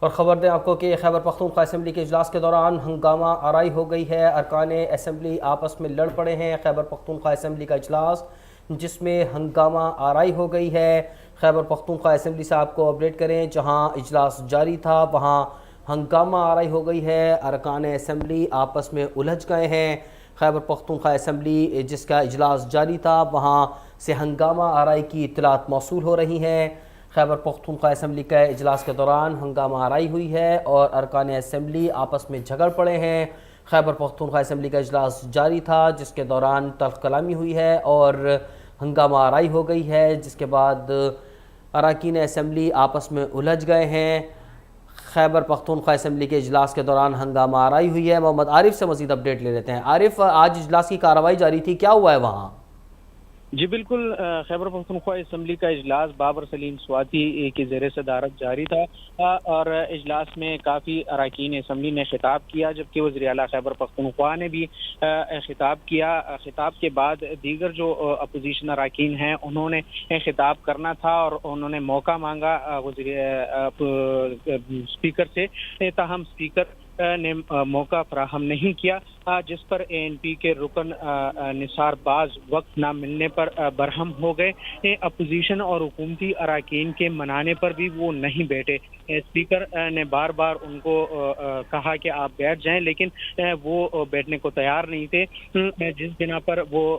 اور خبر دیں آپ کو کہ خیبر پختونخوا اسمبلی کے اجلاس کے دوران ہنگامہ آرائی ہو گئی ہے۔ ارکان اسمبلی آپس میں لڑ پڑے ہیں۔ خیبر پختونخوا اسمبلی کا اجلاس جس میں ہنگامہ آرائی ہو گئی ہے۔ خیبر پختونخوا اسمبلی سے آپ کو اپڈیٹ کریں، جہاں اجلاس جاری تھا وہاں ہنگامہ آرائی ہو گئی ہے۔ ارکان اسمبلی آپس میں الجھ گئے ہیں۔ خیبر پختونخوا اسمبلی جس کا اجلاس جاری تھا وہاں سے ہنگامہ آرائی کی اطلاعات موصول ہو رہی ہیں۔ خیبر پختونخوا اسمبلی کے اجلاس کے دوران ہنگامہ آرائی ہوئی ہے اور ارکان اسمبلی آپس میں جھگڑ پڑے ہیں۔ خیبر پختونخوا اسمبلی کا اجلاس جاری تھا جس کے دوران تلخ کلامی ہوئی ہے اور ہنگامہ آرائی ہو گئی ہے، جس کے بعد اراکین اسمبلی آپس میں الجھ گئے ہیں۔ خیبر پختونخوا اسمبلی کے اجلاس کے دوران ہنگامہ آرائی ہوئی ہے۔ محمد عارف سے مزید اپڈیٹ لے لیتے ہیں۔ عارف، آج اجلاس کی کارروائی جاری تھی، کیا ہوا ہے وہاں؟ جی بالکل، خیبر پختونخوا اسمبلی کا اجلاس بابر سلیم سواتی کی زیر صدارت جاری تھا اور اجلاس میں کافی اراکین اسمبلی نے خطاب کیا، جبکہ وزیر اعلیٰ خیبر پختونخوا نے بھی خطاب کیا۔ خطاب کے بعد دیگر جو اپوزیشن اراکین ہیں انہوں نے خطاب کرنا تھا اور انہوں نے موقع مانگا اسپیکر سے، تاہم اسپیکر نے موقع فراہم نہیں کیا، جس پر اے این پی کے رکن نثار باز وقت نہ ملنے پر برہم ہو گئے۔ اپوزیشن اور حکومتی اراکین کے منانے پر بھی وہ نہیں بیٹھے۔ اسپیکر نے بار بار ان کو کہا کہ آپ بیٹھ جائیں، لیکن وہ بیٹھنے کو تیار نہیں تھے، جس بنا پر وہ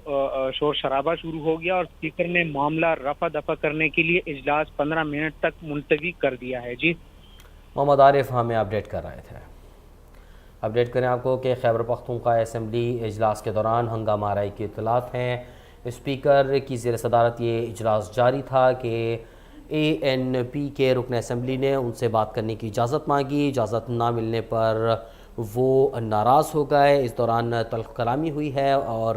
شور شرابہ شروع ہو گیا اور اسپیکر نے معاملہ رفع دفع کرنے کے لیے اجلاس 15 منٹ تک ملتوی کر دیا ہے۔ جی محمد عارف ہمیں اپڈیٹ کر رہے تھے۔ اپڈیٹ کریں آپ کو کہ خیبر پختونخوا اسمبلی اجلاس کے دوران ہنگامہ آرائی کی اطلاعات ہیں۔ اسپیکر کی زیر صدارت یہ اجلاس جاری تھا کہ اے این پی کے رکن اسمبلی نے ان سے بات کرنے کی اجازت مانگی، اجازت نہ ملنے پر وہ ناراض ہو گئے۔ اس دوران تلخ کلامی ہوئی ہے اور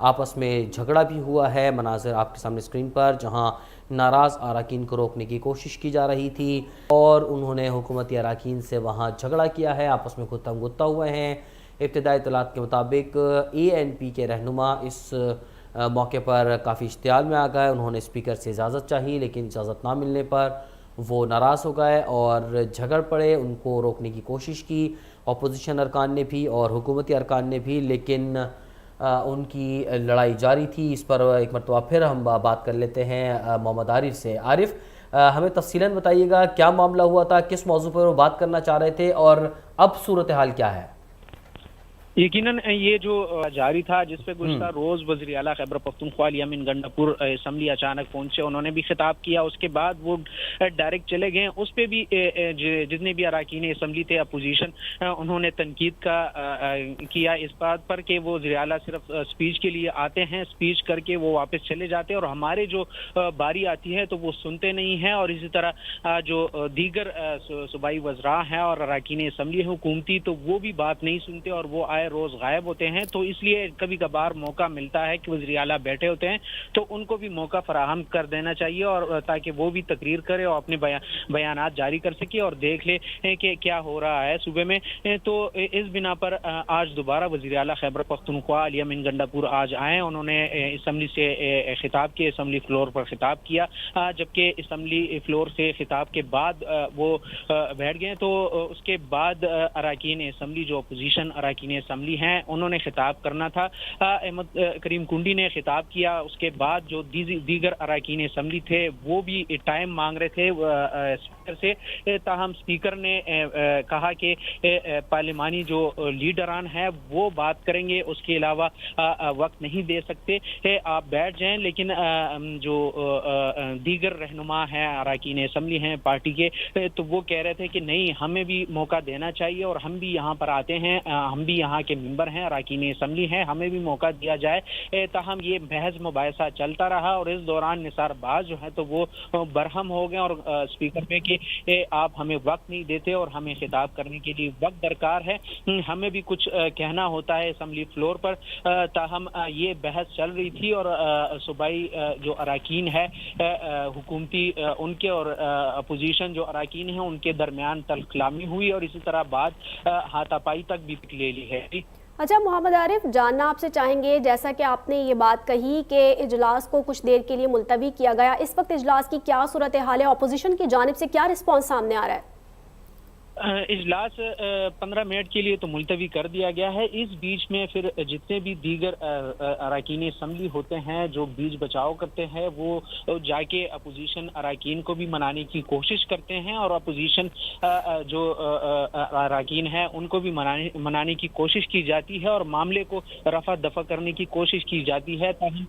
آپس میں جھگڑا بھی ہوا ہے۔ مناظر آپ کے سامنے اسکرین پر، جہاں ناراض اراکین کو روکنے کی کوشش کی جا رہی تھی اور انہوں نے حکومتی اراکین سے وہاں جھگڑا کیا ہے، آپس میں گتم گتہ ہوئے ہیں۔ ابتدائی اطلاعات کے مطابق اے این پی کے رہنما اس موقع پر کافی اشتعال میں آ گئے۔ انہوں نے اسپیکر سے اجازت چاہی، لیکن اجازت نہ ملنے پر وہ ناراض ہو گئے اور جھگڑ پڑے، ان کو روکنے کی کوشش کی اپوزیشن ارکان نے بھی اور حکومتی ارکان نے بھی، لیکن ان کی لڑائی جاری تھی۔ اس پر ایک مرتبہ پھر ہم بات کر لیتے ہیں محمد عارف سے۔ عارف، ہمیں تفصیلاً بتائیے گا کیا معاملہ ہوا تھا، کس موضوع پر وہ بات کرنا چاہ رہے تھے اور اب صورتحال کیا ہے؟ یقیناً یہ جو جاری تھا، جس پہ گزشتہ روز وزیر اعلیٰ خیبر پختونخوا الیامین گنڈاپور اسمبلی اچانک پہنچے، انہوں نے بھی خطاب کیا، اس کے بعد وہ ڈائریکٹ چلے گئے۔ اس پہ بھی جتنے بھی اراکین اسمبلی تھے اپوزیشن، انہوں نے تنقید کیا اس بات پر کہ وہ وزیر اعلیٰ صرف اسپیچ کے لیے آتے ہیں، اسپیچ کر کے وہ واپس چلے جاتے ہیں اور ہمارے جو باری آتی ہے تو وہ سنتے نہیں ہیں، اور اسی طرح جو دیگر صوبائی وزراء ہیں اور اراکین اسمبلی حکومتی تو وہ بھی بات نہیں سنتے اور وہ آئے روز غائب ہوتے ہیں۔ تو اس لیے کبھی کبھار موقع ملتا ہے کہ وزیر اعلیٰ بیٹھے ہوتے ہیں تو ان کو بھی موقع فراہم کر دینا چاہیے، اور تاکہ وہ بھی تقریر کرے اور اپنے بیانات جاری کر سکے اور دیکھ لے کہ کیا ہو رہا ہے صوبے میں۔ تو اس بنا پر آج دوبارہ وزیر اعلیٰ خیبر پختونخوا الیامین گنڈاپور آج آئے، انہوں نے اسمبلی سے خطاب کیا، اسمبلی فلور پر خطاب کیا، جبکہ اسمبلی فلور سے خطاب کے بعد وہ بیٹھ گئے۔ تو اس کے بعد اراکین اسمبلی جو اپوزیشن اراکین اسمبلی ہیں انہوں نے خطاب کرنا تھا۔ احمد کریم کنڈی نے خطاب کیا، اس کے بعد جو دیگر اراکین اسمبلی تھے وہ بھی ٹائم مانگ رہے تھے اسپیکر سے، تاہم اسپیکر نے کہا کہ پارلیمانی جو لیڈران ہیں وہ بات کریں گے، اس کے علاوہ وقت نہیں دے سکتے، آپ بیٹھ جائیں۔ لیکن جو دیگر رہنما ہیں اراکین اسمبلی ہیں پارٹی کے، تو وہ کہہ رہے تھے کہ نہیں، ہمیں بھی موقع دینا چاہیے اور ہم بھی یہاں پر آتے ہیں، ہم بھی یہاں کے ممبر ہیں، اراکین اسمبلی ہیں، ہمیں بھی موقع دیا جائے۔ تاہم یہ محض مباحثہ چلتا رہا اور اس دوران نثار باز جو ہے تو وہ برہم ہو گئے اور اسپیکر پہ کہ آپ ہمیں وقت نہیں دیتے اور ہمیں خطاب کرنے کے لیے وقت درکار ہے، ہمیں بھی کچھ کہنا ہوتا ہے اسمبلی فلور پر۔ تاہم یہ بحث چل رہی تھی اور صوبائی جو اراکین ہے حکومتی ان کے اور اپوزیشن جو اراکین ہیں ان کے درمیان تلخ کلامی ہوئی اور اسی طرح بات ہاتھا پائی تک بھی لے لی ہے۔ اچھا محمد عارف، جاننا آپ سے چاہیں گے، جیسا کہ آپ نے یہ بات کہی کہ اجلاس کو کچھ دیر کے لیے ملتوی کیا گیا، اس وقت اجلاس کی کیا صورتحال ہے، اپوزیشن کی جانب سے کیا رسپانس سامنے آ رہا ہے؟ اجلاس 15 منٹ کے لیے تو ملتوی کر دیا گیا ہے. اس بیچ میں پھر جتنے بھی دیگر اراکین اسمبلی ہوتے ہیں جو بیچ بچاؤ کرتے ہیں وہ جا کے اپوزیشن اراکین کو بھی منانے کی کوشش کرتے ہیں اور اپوزیشن جو اراکین ہیں ان کو بھی منانے کی کوشش کی جاتی ہے اور معاملے کو رفع دفع کرنے کی کوشش کی جاتی ہے. تاہم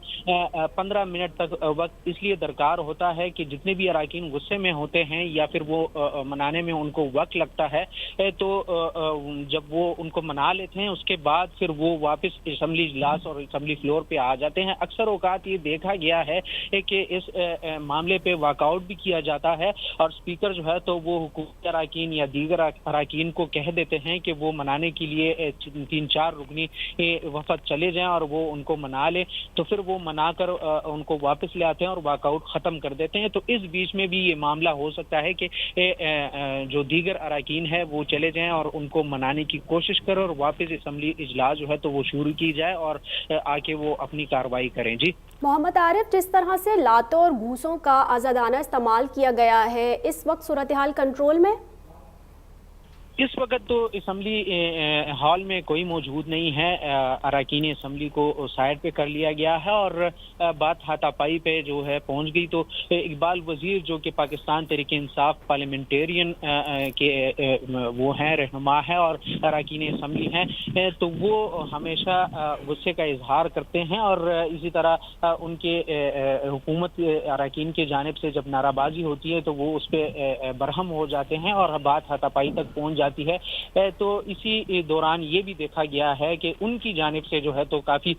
15 منٹ تک وقت اس لیے درکار ہوتا ہے کہ جتنے بھی اراکین غصے میں ہوتے ہیں یا پھر وہ منانے میں ان کو وقت لگتا ہے تو جب وہ ان کو منا لیتے ہیں اس کے بعد پھر وہ واپس اسمبلی اجلاس اور اسمبلی فلور پہ آ جاتے ہیں. اکثر اوقات یہ دیکھا گیا ہے کہ اس معاملے پہ واک آؤٹ بھی کیا جاتا ہے اور اسپیکر جو ہے تو وہ حکومتی اراکین یا دیگر اراکین کو کہہ دیتے ہیں کہ وہ منانے کے لیے 3-4 رکنی وفد چلے جائیں اور وہ ان کو منا لے, تو پھر وہ منا کر ان کو واپس لے آتے ہیں اور واک آؤٹ ختم کر دیتے ہیں. تو اس بیچ میں بھی یہ معاملہ ہو سکتا ہے کہ جو دیگر اراکین ہے وہ چلے جائیں اور ان کو منانے کی کوشش کریں اور واپس اسمبلی اجلاس جو ہے تو وہ شروع کی جائے اور آ کے وہ اپنی کارروائی کریں. جی محمد عارف, جس طرح سے لاتوں اور گھوسوں کا آزادانہ استعمال کیا گیا ہے, اس وقت صورتحال کنٹرول میں؟ اس وقت تو اسمبلی ہال میں کوئی موجود نہیں ہے. اراکین اسمبلی کو سائڈ پہ کر لیا گیا ہے اور بات ہاتھا پائی پہ جو ہے پہنچ گئی. تو اقبال وزیر جو کہ پاکستان تحریک انصاف پارلیمنٹیرین کے وہ ہیں, رہنما ہے اور اراکین اسمبلی ہیں, تو وہ ہمیشہ غصے کا اظہار کرتے ہیں اور اسی طرح ان کے حکومت اراکین کے جانب سے جب نعرہ بازی ہوتی ہے تو وہ اس پہ برہم ہو جاتے ہیں اور بات ہاتھا پائی تک پہنچ جاتی ہے. تو اسی دوران یہ بھی دیکھا گیا ہے کہ ان کی جانب سے جو ہے تو کافی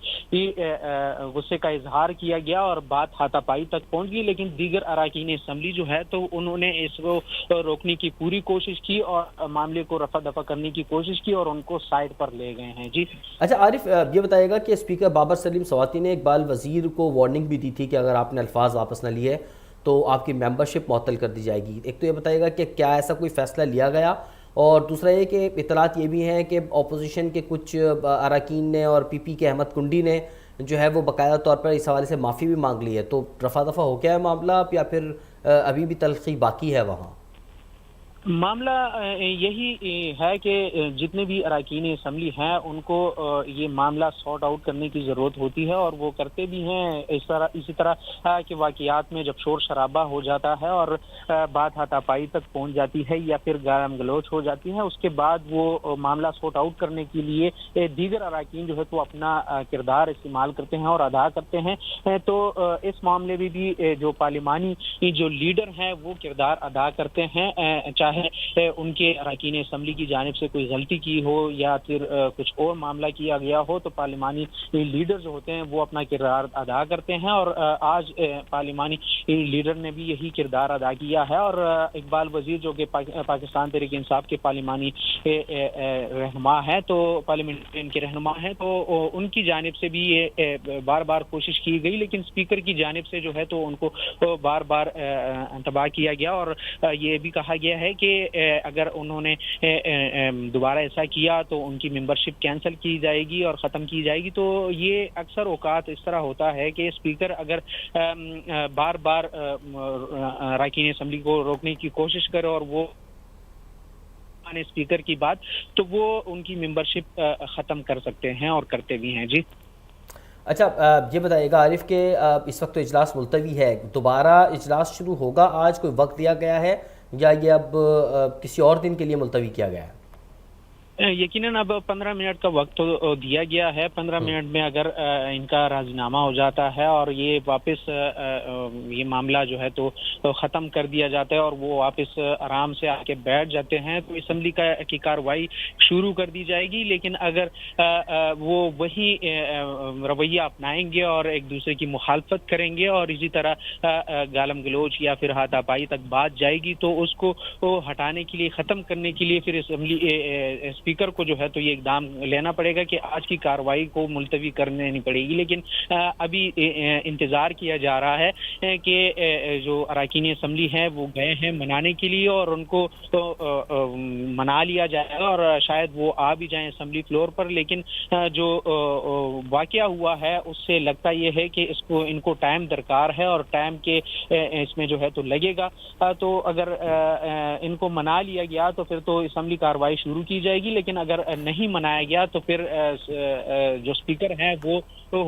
غصے کا اظہار کیا گیا اور بات ہاتھا پائی تک پہنچ گئی, لیکن دیگر اراکین اسمبلی جو ہے تو انہوں نے اس کو روکنے کی پوری کوشش کی اور معاملے کو رفع دفع کرنے کی کوشش کی اور ان کو سائڈ پر لے گئے ہیں. جی اچھا عارف, یہ بتائے گا کہ اسپیکر بابر سلیم سواتی نے اقبال وزیر کو وارننگ بھی دی تھی کہ اگر آپ نے الفاظ واپس نہ لیے تو آپ کی ممبرشپ معطل کر دی جائے گی. ایک تو یہ بتائے گا کہ کیا ایسا کوئی فیصلہ لیا گیا, اور دوسرا یہ کہ اطلاعات یہ بھی ہیں کہ اپوزیشن کے کچھ اراکین نے اور پی پی کے احمد کنڈی نے جو ہے وہ باقاعدہ طور پر اس حوالے سے معافی بھی مانگ لی ہے. تو رفع دفع ہو گیا ہے معاملہ یا پھر ابھی بھی تلخی باقی ہے وہاں؟ معاملہ یہی ہے کہ جتنے بھی اراکین اسمبلی ہیں ان کو یہ معاملہ سارٹ آؤٹ کرنے کی ضرورت ہوتی ہے اور وہ کرتے بھی ہیں. اسی طرح کہ واقعات میں جب شور شرابہ ہو جاتا ہے اور بات ہاتھا پائی تک پہنچ جاتی ہے یا پھر گالم گلوچ ہو جاتی ہے, اس کے بعد وہ معاملہ سارٹ آؤٹ کرنے کے لیے دیگر اراکین جو ہے تو اپنا کردار استعمال کرتے ہیں اور ادا کرتے ہیں. تو اس معاملے میں بھی جو پارلیمانی جو لیڈر ہیں وہ کردار ادا کرتے ہیں, چاہے ان کے اراکین اسمبلی کی جانب سے کوئی غلطی کی ہو یا پھر کچھ اور معاملہ کیا گیا ہو, تو پارلیمانی لیڈر جو ہوتے ہیں وہ اپنا کردار ادا کرتے ہیں اور آج پارلیمانی لیڈر نے بھی یہی کردار ادا کیا ہے. اور اقبال وزیر جو کہ پاکستان تحریک انصاف کے پارلیمانی رہنما ہے, تو پارلیمنٹرین کے رہنما ہیں, تو ان کی جانب سے بھی یہ بار بار کوشش کی گئی, لیکن اسپیکر کی جانب سے جو ہے تو ان کو بار بار انتباہ کیا گیا اور یہ بھی کہا گیا ہے کہ اگر انہوں نے دوبارہ ایسا کیا تو ان کی ممبرشپ کینسل کی جائے گی اور ختم کی جائے گی. تو یہ اکثر اوقات اس طرح ہوتا ہے کہ اسپیکر اگر بار بار اراکین اسمبلی کو روکنے کی کوشش کرے اور وہ اسپیکر کی بات, تو وہ ان کی ممبرشپ ختم کر سکتے ہیں اور کرتے بھی ہیں. جی اچھا, یہ بتائیے گا عارف کہ اس وقت تو اجلاس ملتوی ہے, دوبارہ اجلاس شروع ہوگا آج, کوئی وقت دیا گیا ہے یا یہ اب کسی اور دن کے لیے ملتوی کیا گیا ہے؟ یقیناً اب 15 منٹ کا وقت تو دیا گیا ہے. 15 منٹ میں اگر ان کا راضی نامہ ہو جاتا ہے اور یہ واپس یہ معاملہ جو ہے تو ختم کر دیا جاتا ہے اور وہ واپس آرام سے آ کے بیٹھ جاتے ہیں, تو اسمبلی کی کارروائی شروع کر دی جائے گی. لیکن اگر وہ وہی رویہ اپنائیں گے اور ایک دوسرے کی مخالفت کریں گے اور اسی طرح گالم گلوچ یا پھر ہاتھا پائی تک بات جائے گی, تو اس کو ہٹانے کے لیے, ختم کرنے کے لیے پھر اسمبلی اسپیکر کو جو ہے تو یہ اقدام لینا پڑے گا کہ آج کی کارروائی کو ملتوی کرنی پڑے گی، لیکن ابھی انتظار کیا جا رہا ہے کہ جو اراکین اسمبلی ہیں وہ گئے ہیں منانے کے لیے اور ان کو منا لیا جائے گا اور شاید وہ آ بھی جائیں اسمبلی فلور پر، لیکن جو واقعہ ہوا ہے اس سے لگتا یہ ہے کہ ان کو ٹائم درکار ہے اور ٹائم کے اس میں جو ہے تو لگے گا، تو اگر ان کو منا لیا گیا تو پھر تو اسمبلی کارروائی شروع کی جائے گی، لیکن اگر نہیں منایا گیا تو پھر جو اسپیکر ہیں وہ